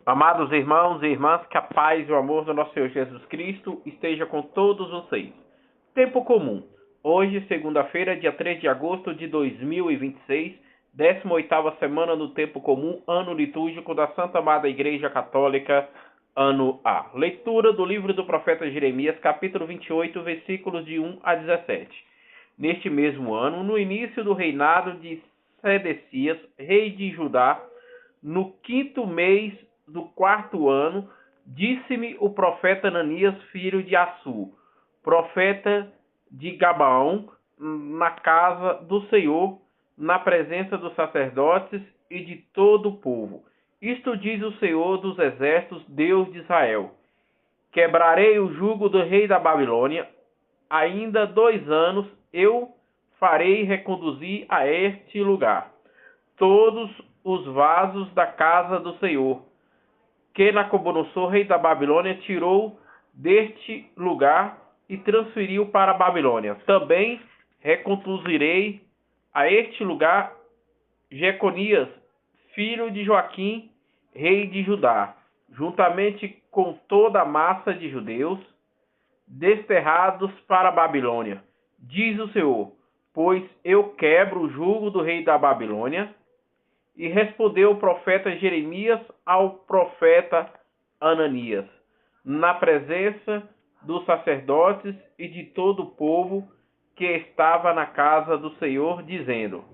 Amados irmãos e irmãs, que a paz e o amor do nosso Senhor Jesus Cristo esteja com todos vocês. Tempo comum. Hoje, segunda-feira, dia 3 de agosto de 2026, 18ª semana do Tempo Comum, ano litúrgico da Santa Amada Igreja Católica, ano A. Leitura do livro do profeta Jeremias, capítulo 28, versículos de 1 a 17. Neste mesmo ano, no início do reinado de Sedecias, rei de Judá, no quinto mês do quarto ano, disse-me o profeta Ananias, filho de Assur, profeta de Gabaão, na casa do Senhor, na presença dos sacerdotes e de todo o povo. Isto diz o Senhor dos exércitos, Deus de Israel: quebrarei o jugo do rei da Babilônia, ainda 2 anos eu farei reconduzir a este lugar todos os vasos da casa do Senhor, que Nabucodonosor, rei da Babilônia, tirou deste lugar e transferiu para a Babilônia. Também reconduzirei a este lugar Jeconias, filho de Joaquim, rei de Judá, juntamente com toda a massa de judeus, desterrados para a Babilônia, diz o Senhor, pois eu quebro o jugo do rei da Babilônia. E respondeu o profeta Jeremias ao profeta Ananias, na presença dos sacerdotes e de todo o povo que estava na casa do Senhor, dizendo: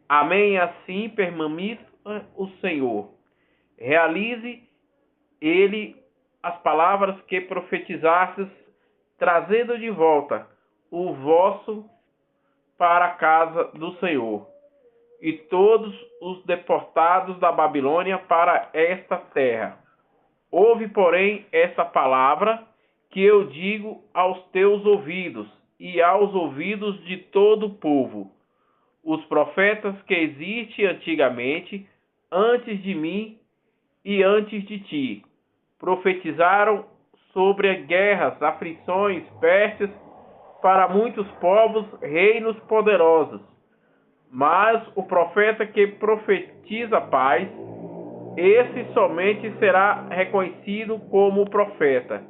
Amém, assim permita o Senhor. Realize ele as palavras que profetizastes, trazendo de volta o vosso para a casa do Senhor e todos os deportados da Babilônia para esta terra. Ouve, porém, essa palavra que eu digo aos teus ouvidos e aos ouvidos de todo o povo. Os profetas que existem antigamente, antes de mim e antes de ti, profetizaram sobre guerras, aflições, pestes para muitos povos, reinos poderosos. Mas o profeta que profetiza paz, esse somente será reconhecido como profeta,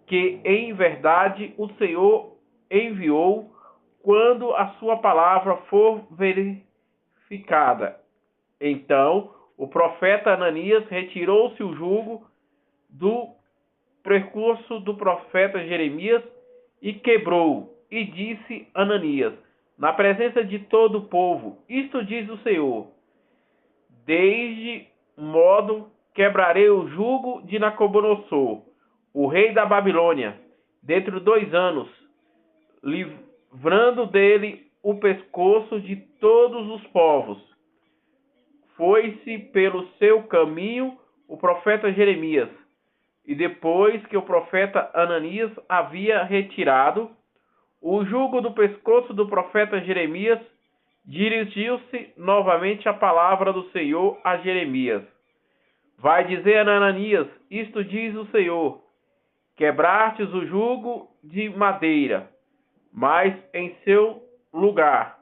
que em verdade o Senhor enviou quando a sua palavra for verificada. Então o profeta Ananias retirou-se o jugo do percurso do profeta Jeremias e quebrou, e disse Ananias, na presença de todo o povo: isto diz o Senhor: desde modo quebrarei o jugo de Nabucodonosor, o rei da Babilônia, dentro de 2 anos, livrando dele o pescoço de todos os povos. Foi-se pelo seu caminho o profeta Jeremias, e depois que o profeta Ananias havia retirado o jugo do pescoço do profeta Jeremias, dirigiu-se novamente a palavra do Senhor a Jeremias. Vai dizer a Ananias: isto diz o Senhor: quebrastes o jugo de madeira, mas em seu lugar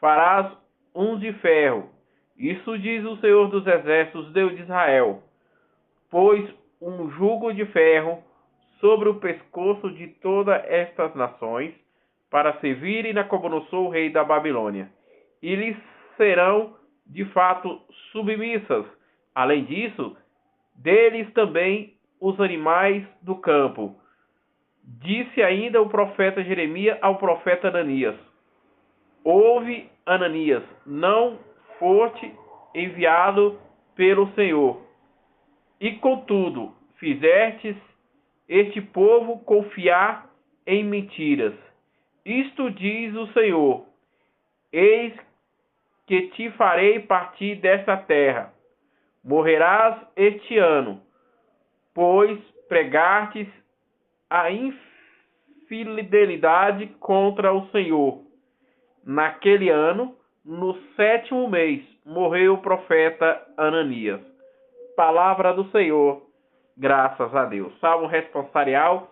farás um de ferro. Isso diz o Senhor dos exércitos, Deus de Israel: pois um jugo de ferro sobre o pescoço de todas estas nações, para servirem Nabucodonosor, rei da Babilônia, e lhes serão de fato submissas. Além disso, deles também os animais do campo. Disse ainda o profeta Jeremias ao profeta Ananias: ouve, Ananias, não foste enviado pelo Senhor, e contudo fizestes este povo confiar em mentiras. Isto diz o Senhor: eis que te farei partir desta terra. Morrerás este ano, pois pregastes a infidelidade contra o Senhor. Naquele ano, no 7º mês, morreu o profeta Ananias. Palavra do Senhor, graças a Deus. Salmo responsorial,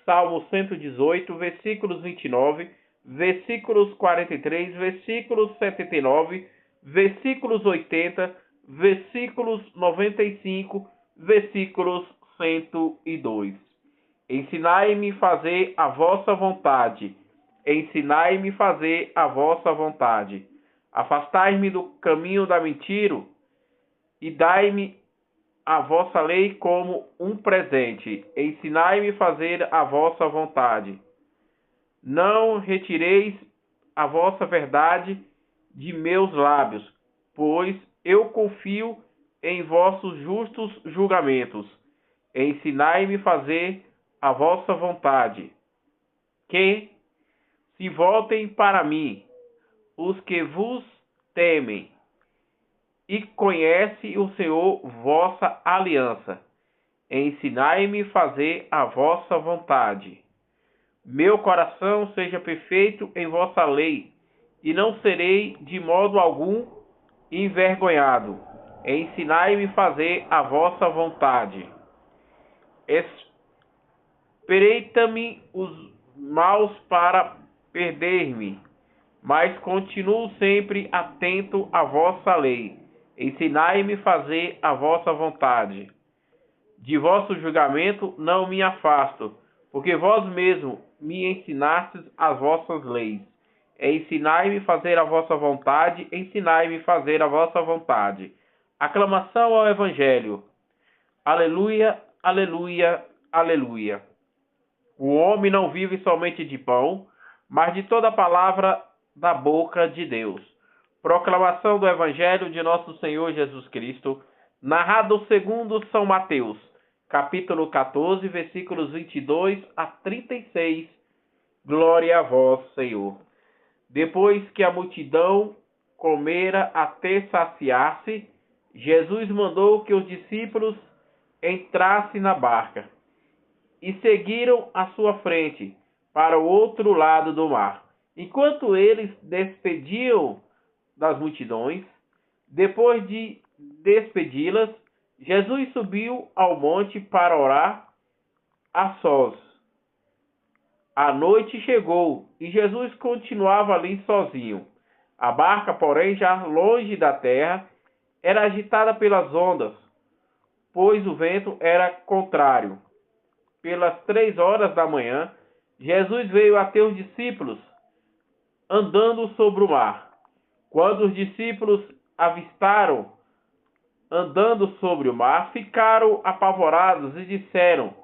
Salmo 118, versículos 29, versículos 43, versículos 79, versículos 80, versículos 95, versículos 102. Ensinai-me fazer a vossa vontade. Ensinai-me fazer a vossa vontade. Afastai-me do caminho da mentira e dai-me a vossa lei como um presente. Ensinai-me fazer a vossa vontade. Não retireis a vossa verdade de meus lábios, pois eu confio em vossos justos julgamentos. Ensinai-me fazer a vossa vontade. Que se voltem para mim os que vos temem e conhece o Senhor vossa aliança. Ensinai-me fazer a vossa vontade. Meu coração seja perfeito em vossa lei, e não serei de modo algum envergonhado. Ensinai-me fazer a vossa vontade. Espreita-me os maus para perder-me, mas continuo sempre atento à vossa lei. Ensinai-me fazer a vossa vontade. De vosso julgamento não me afasto, porque vós mesmo me ensinastes as vossas leis. Ensinai-me fazer a vossa vontade, ensinai-me fazer a vossa vontade. Aclamação ao Evangelho. Aleluia, aleluia, aleluia. O homem não vive somente de pão, mas de toda palavra da boca de Deus. Proclamação do Evangelho de nosso Senhor Jesus Cristo, narrado segundo São Mateus, capítulo 14, versículos 22 a 36. Glória a vós, Senhor. Depois que a multidão comera até saciar-se, Jesus mandou que os discípulos entrassem na barca e seguiram à sua frente para o outro lado do mar. Enquanto eles despediam das multidões, depois de despedi-las, Jesus subiu ao monte para orar a sós. A noite chegou e Jesus continuava ali sozinho. A barca, porém, já longe da terra, era agitada pelas ondas, pois o vento era contrário. Pelas 3 horas da manhã, Jesus veio até os discípulos, andando sobre o mar. Quando os discípulos avistaram andando sobre o mar, ficaram apavorados e disseram: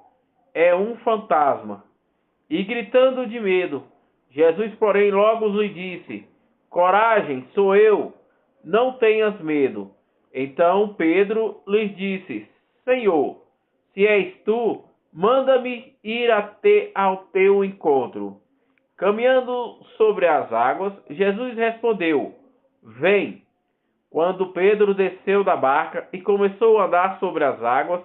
é um fantasma. E gritando de medo, Jesus, porém, logo lhe disse: coragem, sou eu, não tenhas medo. Então Pedro lhes disse: Senhor, se és tu, manda-me ir até ao teu encontro. Caminhando sobre as águas, Jesus respondeu: vem. Quando Pedro desceu da barca e começou a andar sobre as águas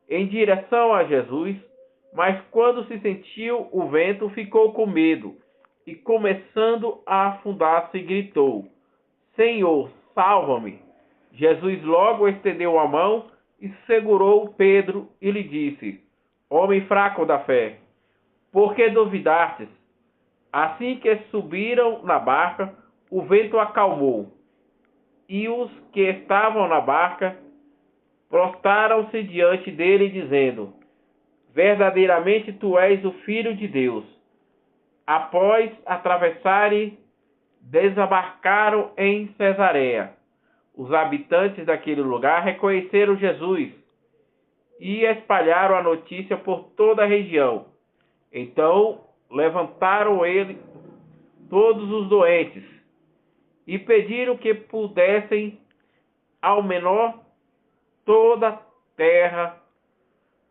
em direção a Jesus, mas quando se sentiu o vento, ficou com medo e, começando a afundar-se, gritou: Senhor, salva-me! Jesus logo estendeu a mão e segurou Pedro e lhe disse: homem fraco da fé, por que duvidastes? Assim que subiram na barca, o vento acalmou, e os que estavam na barca prostraram-se diante dele, dizendo: verdadeiramente tu és o Filho de Deus. Após atravessarem, desembarcaram em Cesareia. Os habitantes daquele lugar reconheceram Jesus e espalharam a notícia por toda a região. Então levantaram ele todos os doentes e pediram que pudessem ao menor toda a terra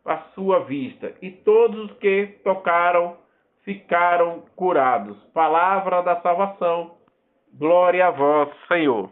à sua vista, e todos os que tocaram ficaram curados. Palavra da salvação. Glória a vós, Senhor.